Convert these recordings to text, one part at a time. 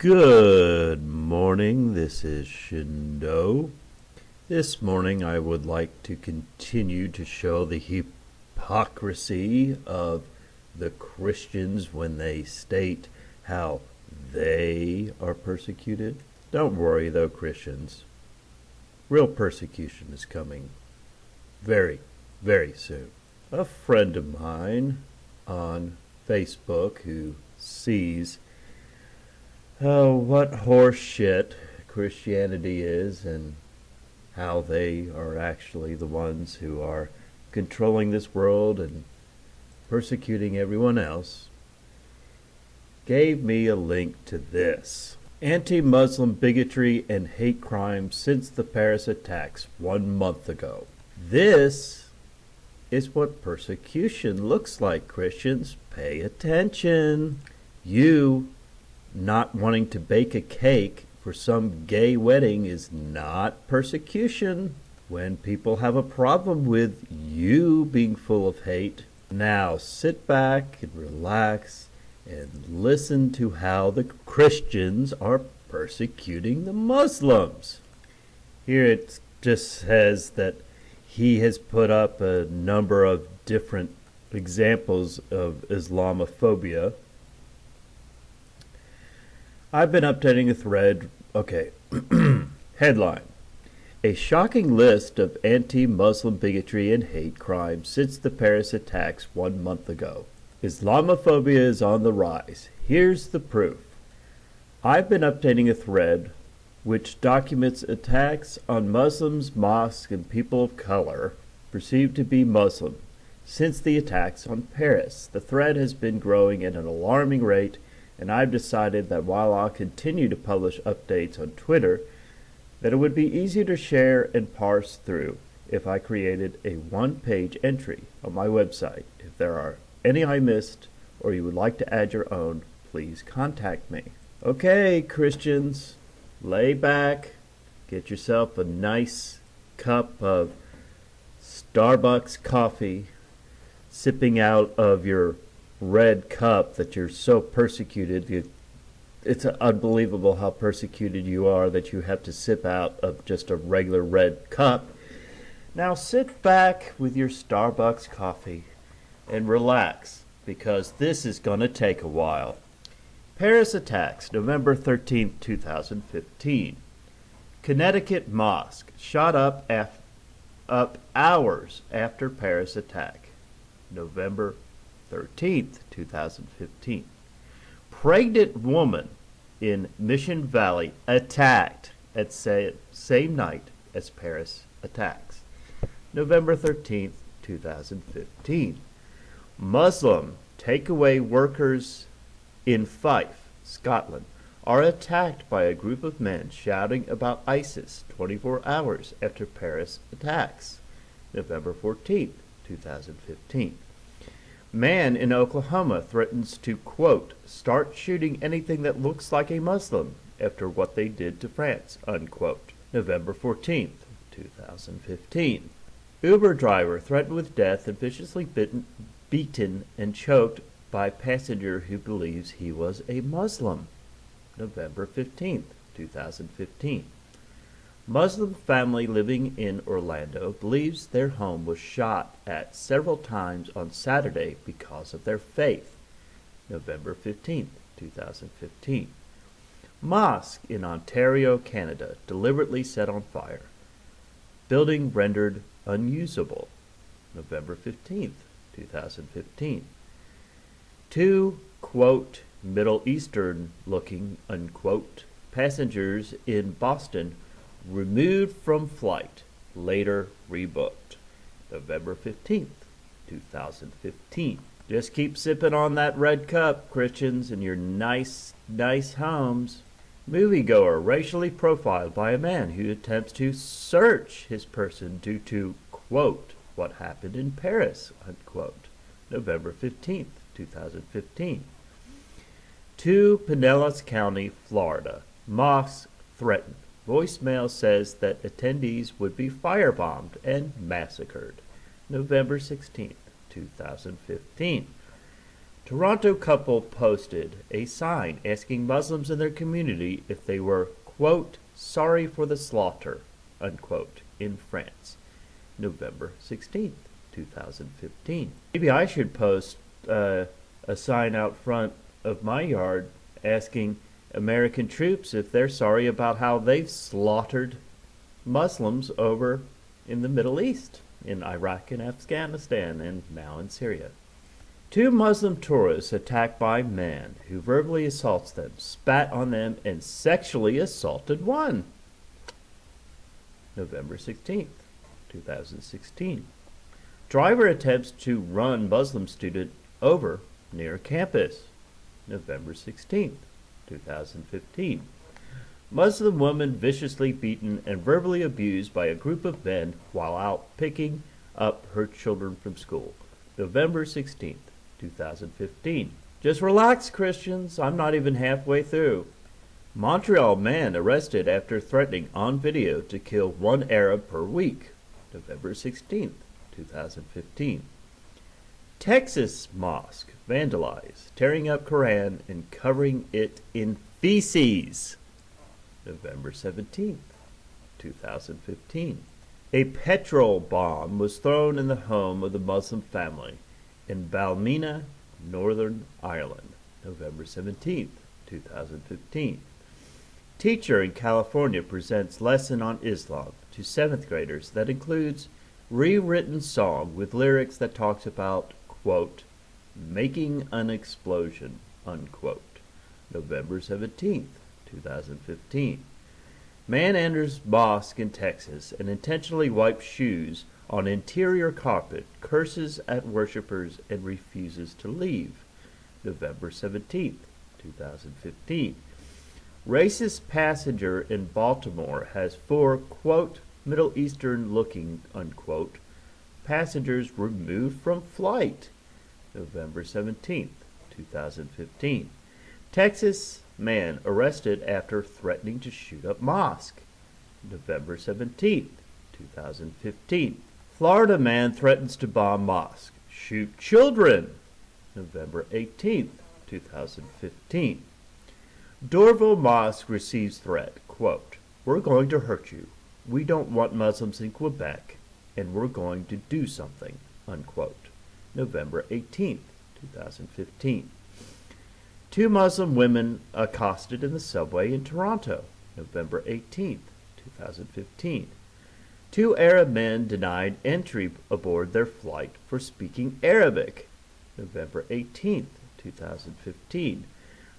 Good morning, this is Shindo. This morning I would like to continue to show the hypocrisy of the Christians when they state how they are persecuted. Don't worry though, Christians. Real persecution is coming very, very soon. A friend of mine on Facebook who sees what horse shit Christianity is and how they are actually the ones who are controlling this world and persecuting everyone else, gave me a link to this. Anti-Muslim bigotry and hate crimes since the Paris attacks 1 month ago. This is what persecution looks like, Christians. Pay attention. You not wanting to bake a cake for some gay wedding is not persecution. When people have a problem with you being full of hate, now sit back and relax and listen to how the Christians are persecuting the Muslims. Here it just says that he has put up a number of different examples of Islamophobia. I've been updating a thread. Okay. Headline. A shocking list of anti-Muslim bigotry and hate crimes since the Paris attacks 1 month ago. Islamophobia is on the rise. Here's the proof. I've been updating a thread which documents attacks on Muslims, mosques, and people of color perceived to be Muslim since the attacks on Paris. The thread has been growing at an alarming rate, and I've decided that while I'll continue to publish updates on Twitter, that it would be easier to share and parse through if I created a one-page entry on my website. If there are any I missed or you would like to add your own, please contact me. Okay, Christians, lay back, get yourself a nice cup of Starbucks coffee, sipping out of your red cup that you're so persecuted. It's unbelievable how persecuted you are that you have to sip out of just a regular red cup. Now sit back with your Starbucks coffee and relax, because this is going to take a while. Paris attacks, November 13th, 2015. Connecticut mosque shot up hours after Paris attack, November 13th, 2015. Pregnant woman in Mission Valley attacked at same night as Paris attacks, November 13th, 2015. Muslim takeaway workers in Fife, Scotland, are attacked by a group of men shouting about ISIS 24 hours after Paris attacks, November 14th, 2015. Man in Oklahoma threatens to, quote, start shooting anything that looks like a Muslim after what they did to France, unquote, November 14th, 2015. Uber driver threatened with death and viciously beaten and choked by passenger who believes he was a Muslim, November 15th, 2015. Muslim family living in Orlando believes their home was shot at several times on Saturday because of their faith, November 15th, 2015. Mosque in Ontario, Canada, deliberately set on fire. Building rendered unusable, November 15th, 2015. Two, quote, Middle Eastern-looking, unquote, passengers in Boston removed from flight, later rebooked, November 15th, 2015. Just keep sipping on that red cup, Christians, in your nice homes. Moviegoer racially profiled by a man who attempts to search his person due to, quote, what happened in Paris, unquote, November 15th, 2015. To Pinellas County, Florida. Mosque threatened. Voicemail says that attendees would be firebombed and massacred. November 16th, 2015. Toronto couple posted a sign asking Muslims in their community if they were, quote, sorry for the slaughter, unquote, in France, November 16th, 2015. Maybe I should post a sign out front of my yard asking American troops if they're sorry about how they've slaughtered Muslims over in the Middle East, in Iraq and Afghanistan, and now in Syria. 2 Muslim tourists attacked by man who verbally assaults them, spat on them, and sexually assaulted one. November 16th, 2016. Driver attempts to run Muslim student over near campus. November 16th, 2015. Muslim woman viciously beaten and verbally abused by a group of men while out picking up her children from school. November 16th, 2015. Just relax, Christians. I'm not even halfway through. Montreal man arrested after threatening on video to kill 1 Arab per week. November 16th, 2015. Texas mosque vandalized, tearing up Quran and covering it in feces. November 17th, 2015. A petrol bomb was thrown in the home of the Muslim family in Ballymena, Northern Ireland. November 17th, 2015. Teacher in California presents lesson on Islam to 7th graders that includes rewritten song with lyrics that talks about, quote, making an explosion, unquote. November 17th, 2015. Man enters mosque in Texas and intentionally wipes shoes on interior carpet, curses at worshippers, and refuses to leave. November 17th, 2015. Racist passenger in Baltimore has 4, quote, Middle Eastern looking, unquote, passengers removed from flight. November 17th, 2015. Texas man arrested after threatening to shoot up mosque. November 17th, 2015. Florida man threatens to bomb mosque, shoot children. November 18th, 2015. Dorville Mosque receives threat, quote, we're going to hurt you. We don't want Muslims in Quebec, and we're going to do something, unquote. November 18th, 2015. 2 Muslim women accosted in the subway in Toronto. November 18th, 2015. 2 Arab men denied entry aboard their flight for speaking Arabic. November 18th, 2015.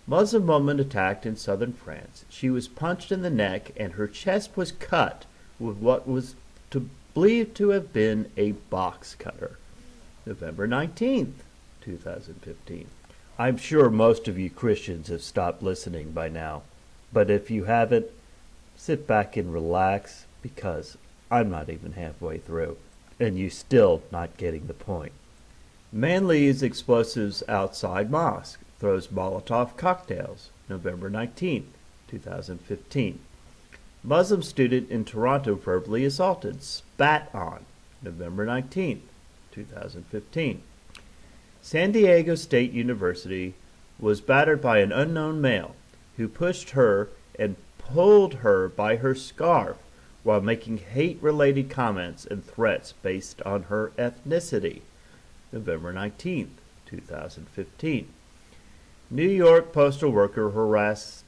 Muslim woman attacked in southern France. She was punched in the neck and her chest was cut with what was believed to have been a box cutter. November 19th, 2015. I'm sure most of you Christians have stopped listening by now, but if you haven't, sit back and relax because I'm not even halfway through, and you're still not getting the point. Man leaves explosives outside mosque, throws Molotov cocktails. November 19th, 2015. Muslim student in Toronto verbally assaulted, spat on. November 19th, 2015. San Diego State University was battered by an unknown male who pushed her and pulled her by her scarf while making hate-related comments and threats based on her ethnicity. November 19th, 2015. New York postal worker harasses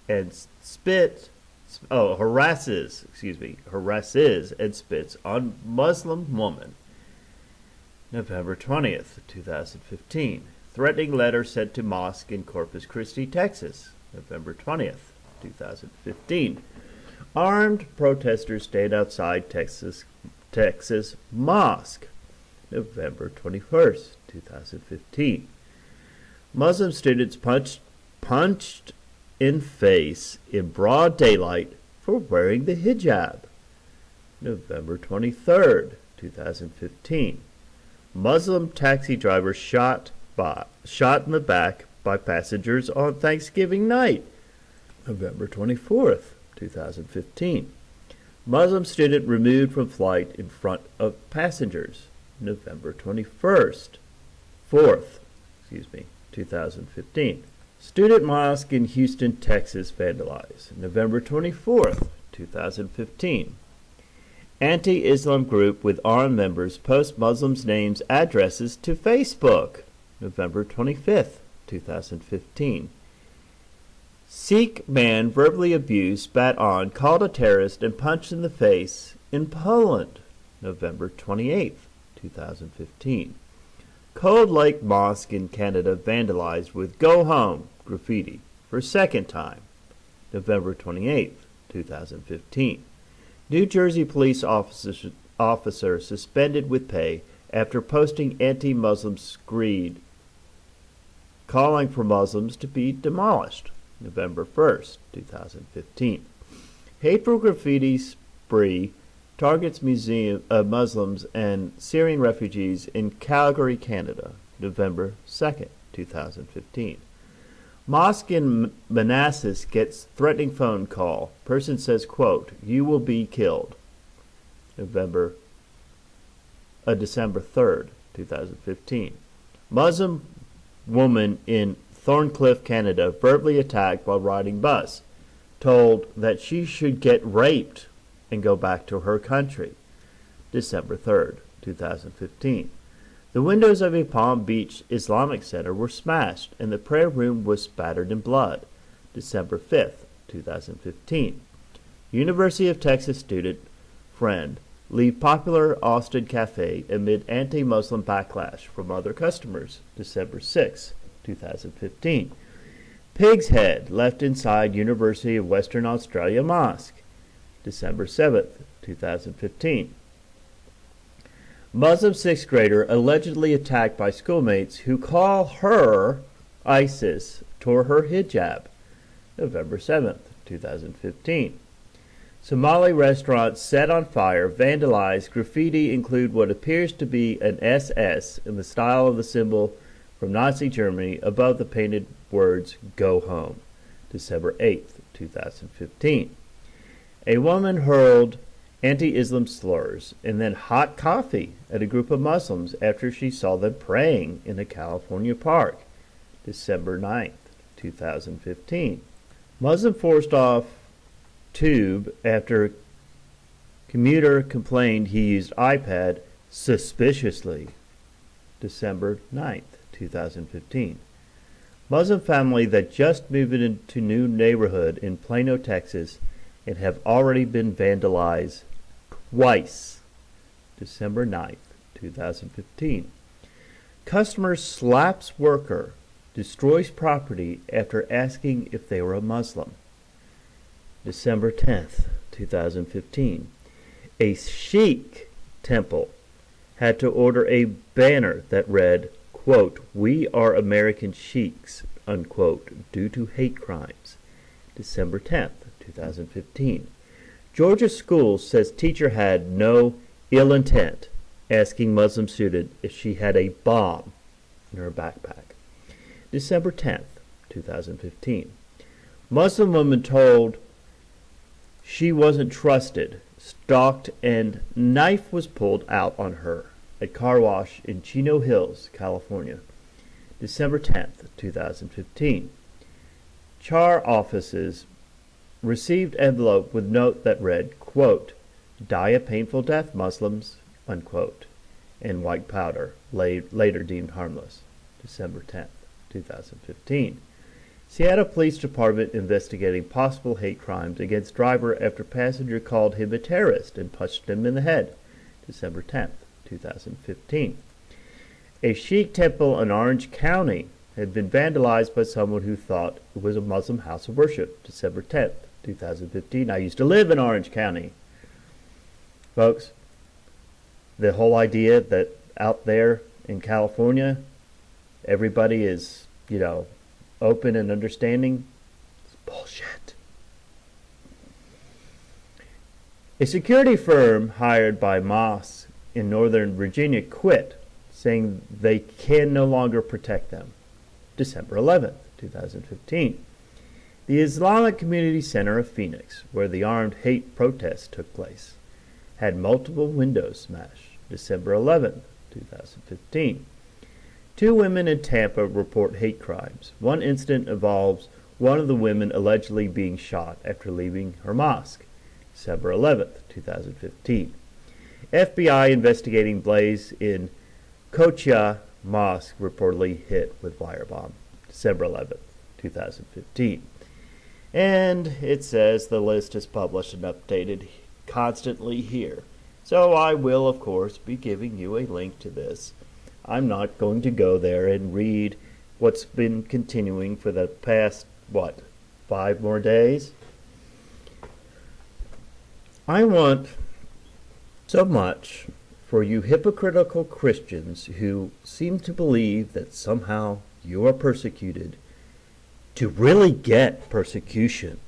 and spits on Muslim woman. November 20th, 2015. Threatening letter sent to mosque in Corpus Christi, Texas. November 20th, 2015. Armed protesters stayed outside Texas mosque. November 21st, 2015. Muslim students punched in face in broad daylight for wearing the hijab. November 23rd, 2015. Muslim taxi driver shot in the back by passengers on Thanksgiving night. November 24th, 2015. Muslim student removed from flight in front of passengers. November 21st. 2015. Student mosque in Houston, Texas vandalized. November 24th, 2015. Anti-Islam group with armed members post Muslims' names, addresses to Facebook. November 25th, 2015. Sikh man verbally abused, spat on, called a terrorist, and punched in the face in Poland. November 28th, 2015. Cold Lake Mosque in Canada vandalized with "Go Home" graffiti for second time. November 28th, 2015. New Jersey police officer suspended with pay after posting anti-Muslim screed calling for Muslims to be demolished. November 1st, 2015. Hateful graffiti spree targets Muslims and Syrian refugees in Calgary, Canada. November 2nd, 2015. Mosque in Manassas gets threatening phone call. Person says, quote, "You will be killed." December 3rd, 2015. Muslim woman in Thorncliffe, Canada, verbally attacked while riding bus, told that she should get raped and go back to her country. December 3rd, 2015. The windows of a Palm Beach Islamic Center were smashed and the prayer room was spattered in blood. December 5th, 2015. University of Texas student friend leave popular Austin cafe amid anti-Muslim backlash from other customers. December 6th, 2015. Pig's head left inside University of Western Australia Mosque. December 7th, 2015. Muslim sixth grader allegedly attacked by schoolmates who call her ISIS, tore her hijab. November 7th, 2015. Somali restaurant set on fire, vandalized, graffiti include what appears to be an SS in the style of the symbol from Nazi Germany above the painted words "Go Home." December 8th, 2015. A woman hurled anti-Islam slurs and then hot coffee at a group of Muslims after she saw them praying in a California park. December 9th, 2015. Muslim forced off tube after commuter complained he used iPad suspiciously. December 9th, 2015. Muslim family that just moved into new neighborhood in Plano, Texas, and have already been vandalized twice. December 9th, 2015. Customer slaps worker, destroys property after asking if they were a Muslim. December 10th, 2015. A Sikh temple had to order a banner that read, quote, "We are American Sikhs," unquote, due to hate crimes. December 10th, 2015. Georgia school says teacher had no ill intent, asking Muslim student if she had a bomb in her backpack. December 10th, 2015. Muslim woman told she wasn't trusted, stalked, and knife was pulled out on her at car wash in Chino Hills, California. December 10th, 2015. Char offices received envelope with note that read, quote, "Die a painful death, Muslims," unquote, and white powder, later deemed harmless. December 10th, 2015. Seattle Police Department investigating possible hate crimes against driver after passenger called him a terrorist and punched him in the head. December 10th, 2015. A Sikh temple in Orange County had been vandalized by someone who thought it was a Muslim house of worship. December 10th, 2015. I used to live in Orange County. Folks, the whole idea that out there in California, everybody is, open and understanding, is bullshit. A security firm hired by Moss in Northern Virginia quit, saying they can no longer protect them. December 11th, 2015. The Islamic Community Center of Phoenix, where the armed hate protests took place, had multiple windows smashed. December 11th, 2015. Two women in Tampa report hate crimes. One incident involves one of the women allegedly being shot after leaving her mosque, December 11th, 2015. FBI investigating blaze in Kochia Mosque reportedly hit with firebomb, December 11th, 2015. And it says the list is published and updated constantly here. So I will, of course, be giving you a link to this. I'm not going to go there and read what's been continuing for the past, 5 more days? I want so much for you hypocritical Christians who seem to believe that somehow you are persecuted to really get persecution,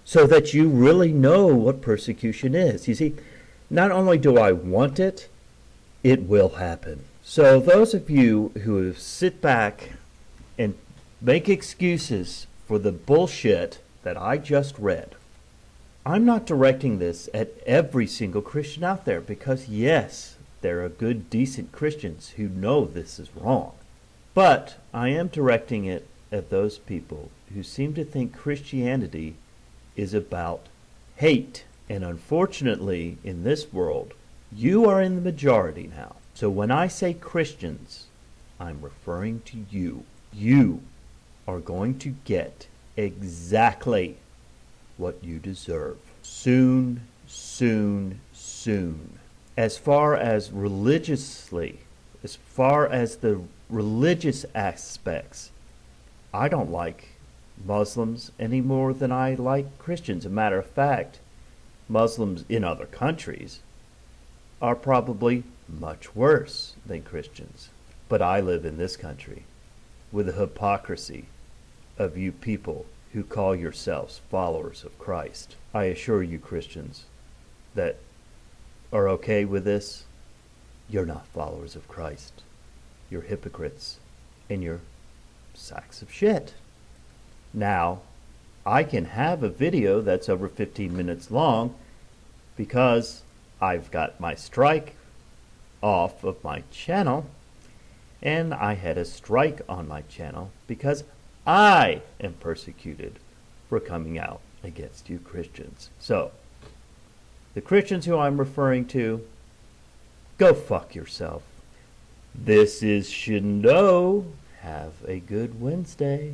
so that you really know what persecution is. You see, not only do I want it, it will happen. So those of you who sit back and make excuses for the bullshit that I just read, I'm not directing this at every single Christian out there, because yes, there are good, decent Christians who know this is wrong. But I am directing it at those people who seem to think Christianity is about hate. And unfortunately, in this world, you are in the majority now. So when I say Christians, I'm referring to you. You are going to get exactly what you deserve. Soon, soon, soon. As far as religiously, as far as the religious aspects, I don't like Muslims any more than I like Christians. As a matter of fact, Muslims in other countries are probably much worse than Christians. But I live in this country with the hypocrisy of you people who call yourselves followers of Christ. I assure you, Christians that are okay with this, you're not followers of Christ. You're hypocrites, and you're sacks of shit. Now, I can have a video that's over 15 minutes long because I've got my strike off of my channel, and I had a strike on my channel because I am persecuted for coming out against you Christians. So, the Christians who I'm referring to, go fuck yourself. This is Shindo. Have a good Wednesday.